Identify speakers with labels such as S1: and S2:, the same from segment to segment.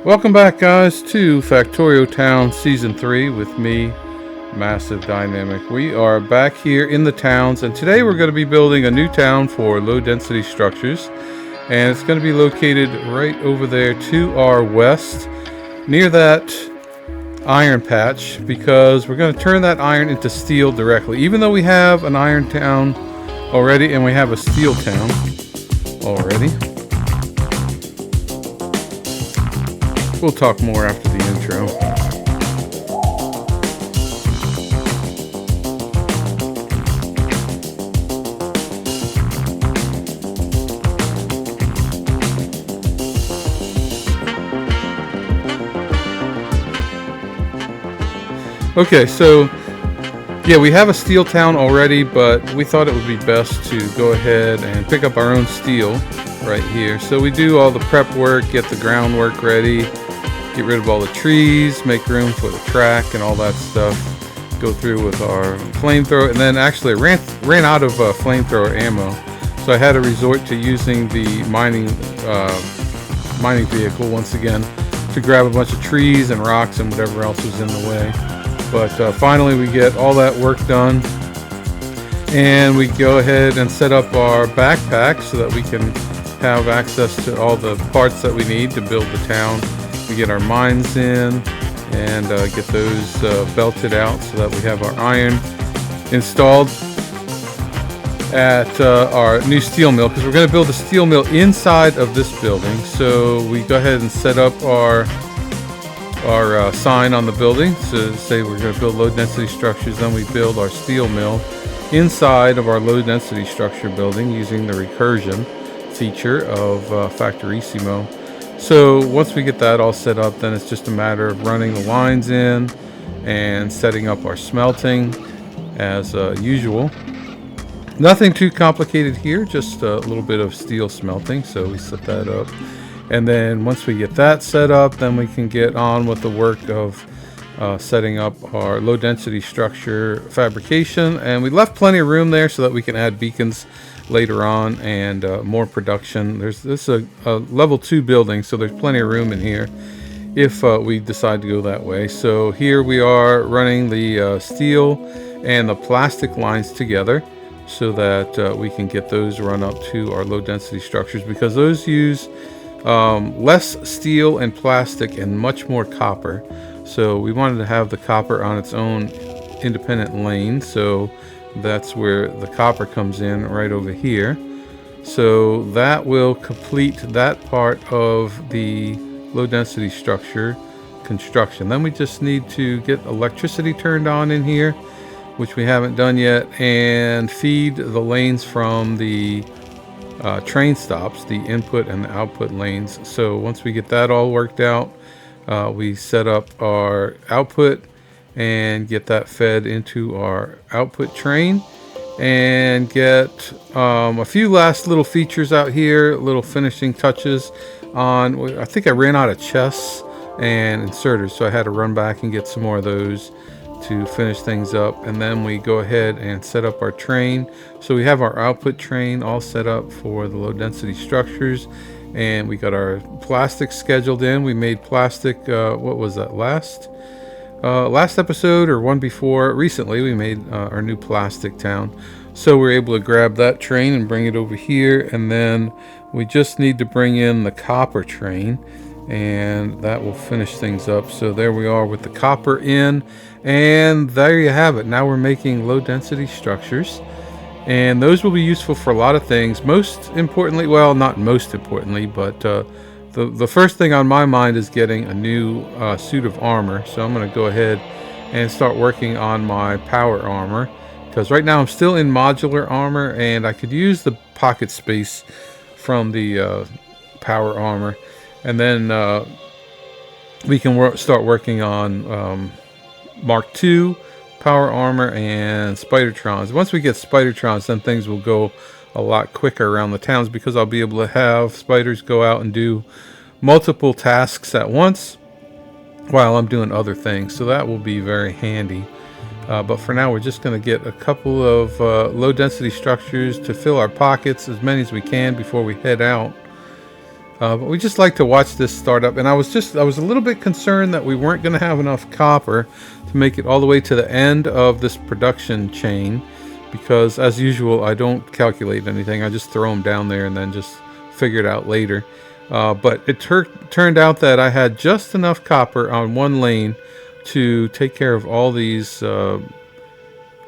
S1: Welcome back, guys, to Factorio Towns Season 3 with me, Massive Dynamic. We are back here in the towns, and today we're going to be building a new town for low-density structures. And it's going to be located right over there to our west, near that iron patch, because we're going to turn that iron into steel directly. Even though we have an iron town already, and we have a steel town already. We'll talk more after the intro. Okay, so yeah, we have a steel town already, but we thought it would be best to go ahead and pick up our own steel right here. So we do all the prep work, get the groundwork ready, get rid of all the trees, make room for the track and all that stuff. Go through with our flamethrower, and then actually ran out of flamethrower ammo, so I had to resort to using the mining vehicle once again to grab a bunch of trees and rocks and whatever else was in the way. But finally we get all that work done, and we go ahead and set up our backpack so that we can have access to all the parts that we need to build the town. We get our mines in and get those belted out so that we have our iron installed at our new steel mill, because we're going to build a steel mill inside of this building. So we go ahead and set up our sign on the building to say we're going to build low density structures. Then we build our steel mill inside of our low density structure building using the recursion feature of Factorissimo. So once we get that all set up, then it's just a matter of running the lines in and setting up our smelting as usual. Nothing too complicated here, just a little bit of steel smelting. So we set that up, and then once we get that set up, then we can get on with the work of setting up our low density structure fabrication. And we left plenty of room there so that we can add beacons later on and more production. This is a level 2 building, so there's plenty of room in here if we decide to go that way. So here we are running the steel and the plastic lines together so that we can get those run up to our low density structures, because those use less steel and plastic and much more copper. So we wanted to have the copper on its own independent lane, so that's where the copper comes in, right over here. So that will complete that part of the low density structure construction. Then we just need to get electricity turned on in here, which we haven't done yet, and feed the lanes from the train stops, the input and the output lanes. So once we get that all worked out, we set up our output and get that fed into our output train, and get a few last little features out here, little finishing touches on. I think I ran out of chests and inserters, so I had to run back and get some more of those to finish things up. And then we go ahead and set up our train. So we have our output train all set up for the low density structures, and we got our plastic scheduled in. We made plastic, what was that, last episode or one before? Recently we made our new plastic town, so we're able to grab that train and bring it over here, and then we just need to bring in the copper train, and that will finish things up. So there we are with the copper in, and there you have it. Now we're making low density structures, and those will be useful for a lot of things. Most importantly, well, not most importantly, but the first thing on my mind is getting a new suit of armor. So I'm going to go ahead and start working on my power armor, because right now I'm still in modular armor, and I could use the pocket space from the power armor, and then we can start working on Mark II power armor and Spidertrons. Once we get Spidertrons, then things will go a lot quicker around the towns, because I'll be able to have spiders go out and do multiple tasks at once while I'm doing other things. So that will be very handy. But for now, we're just going to get a couple of low density structures to fill our pockets, as many as we can, before we head out But we just like to watch this start up. And I was a little bit concerned that we weren't going to have enough copper to make it all the way to the end of this production chain, because as usual, I don't calculate anything. I just throw them down there and then just figure it out later. But it turned out that I had just enough copper on one lane to take care of all these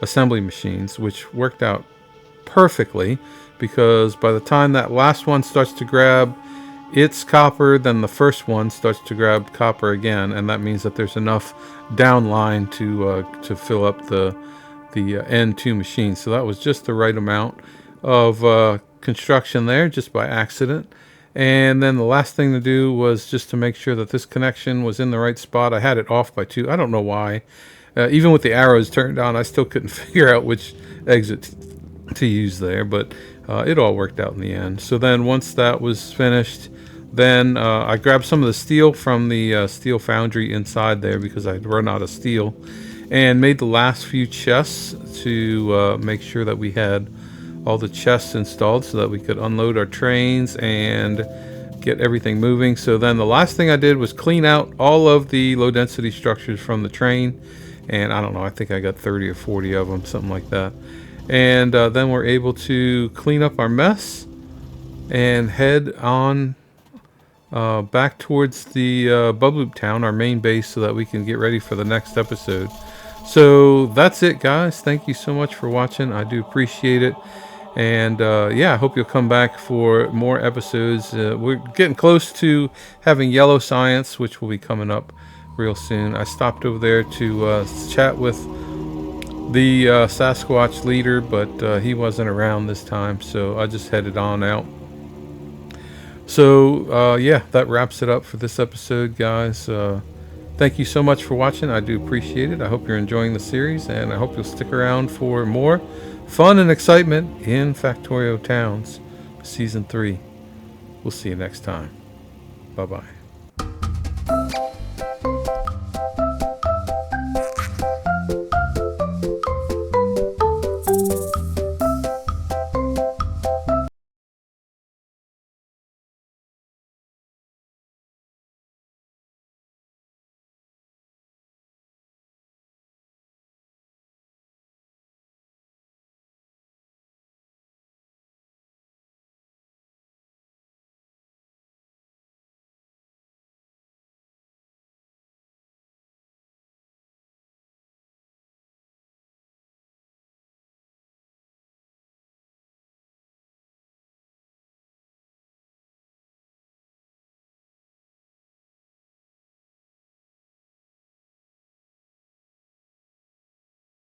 S1: assembly machines, which worked out perfectly, because by the time that last one starts to grab its copper, then the first one starts to grab copper again, and that means that there's enough downline to fill up the end two machines. So that was just the right amount of construction there, just by accident. And then the last thing to do was just to make sure that this connection was in the right spot. I had it off by 2. I don't know why. Even with the arrows turned on, I still couldn't figure out which exit to use there, but it all worked out in the end. So then once that was finished, then I grabbed some of the steel from the steel foundry inside there, because I'd run out of steel, and made the last few chests to make sure that we had all the chests installed so that we could unload our trains and get everything moving. So then the last thing I did was clean out all of the low density structures from the train, and I don't know, I think I got 30 or 40 of them, something like that. And then we're able to clean up our mess and head on back towards the Bubloop Town, our main base, so that we can get ready for the next episode. So that's it, guys. Thank you so much for watching. I do appreciate it. And yeah, I hope you'll come back for more episodes. We're getting close to having Yellow Science, which will be coming up real soon. I stopped over there to chat with the Sasquatch leader, but he wasn't around this time, so I just headed on out. So yeah, that wraps it up for this episode, guys. Thank you so much for watching. I do appreciate it. I hope you're enjoying the series, and I hope you'll stick around for more fun and excitement in Factorio Towns Season 3. We'll see you next time. Bye-bye.